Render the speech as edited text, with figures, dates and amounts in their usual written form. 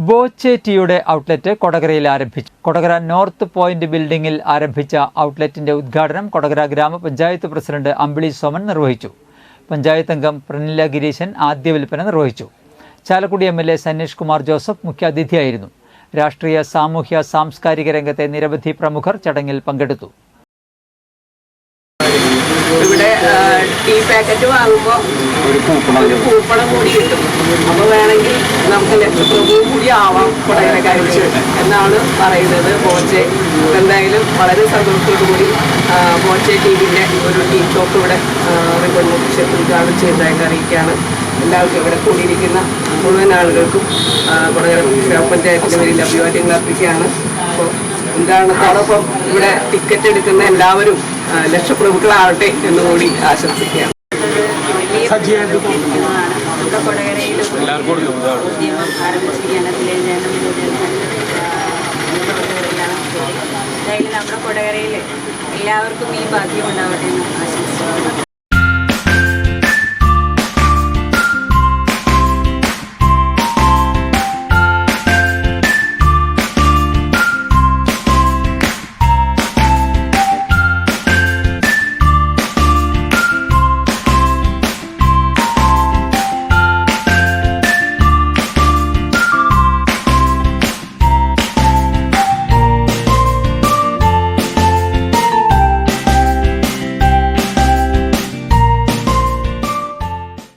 Boche ടീയുടെ outlet കൊടകരയിൽ ആരംഭിച്ചു. Kodakara north point ബിൽഡിംഗിൽ ആരംഭിച്ച ഔട്ട്ലെറ്റിന്റെ ഉദ്ഘാടനം കൊടകര ഗ്രാമപഞ്ചായത്ത് പ്രസിഡന്റ് അമ്പിളി സോമൻ നിർവഹിച്ചു. പഞ്ചായത്ത് അംഗം പ്രനില ഗിരീശൻ ആദ്യ വിൽപ്പന നിർവഹിച്ചു. ചാലക്കുടി MLA സനീഷ് കുമാർ ജോസഫ് മുഖ്യാതിഥിയായിരുന്നു. രാഷ്ട്രീയ, സാമൂഹ്യ, സാംസ്കാരിക രംഗത്തെ നിരവധി പ്രമുഖർ ചടങ്ങിൽ പങ്കെടുത്തു. ഇവിടെ ടീ പാക്കറ്റ് വാങ്ങുമ്പോൾ ഒരു കൂപ്പണം കൂടി കിട്ടും. അപ്പോൾ വേണമെങ്കിൽ നമുക്ക് ലക്ഷപ്രഭുവും കൂടി ആവാം കൊടകരക്കാർക്ക് എന്നാണ് പറയുന്നത് ബോച്ചെ. എന്തായാലും വളരെ സന്തോഷത്തോടുകൂടി ബോച്ചെ ടീമിൻ്റെ ഒരു ടീ ഷോപ്പ് ഇവിടെ ഉദ്ഘാടനം ചെയ്തതായിട്ട് അറിയിക്കുകയാണ്. എല്ലാവർക്കും ഇവിടെ കൂടിയിരിക്കുന്ന മുഴുവൻ ആളുകൾക്കും കൊടകര ഗ്രാമപഞ്ചായത്തിൻ്റെ പേരിൽ അഭിവാദ്യങ്ങൾ അർപ്പിക്കുകയാണ്. അപ്പോൾ ഉദ്ഘാടനത്തോടൊപ്പം ഇവിടെ ടിക്കറ്റ് എടുക്കുന്ന എല്ലാവരും ലക്ഷപ്രഭുക്കളാവട്ടെ എന്നുകൂടി ആശംസിക്കുകയാണ്. നമ്മുടെ കൊടകരയിൽ എല്ലാവർക്കും ഈ ഭാഗ്യം ഉണ്ടാവട്ടെ എന്ന് ആശംസിക്കുന്നു.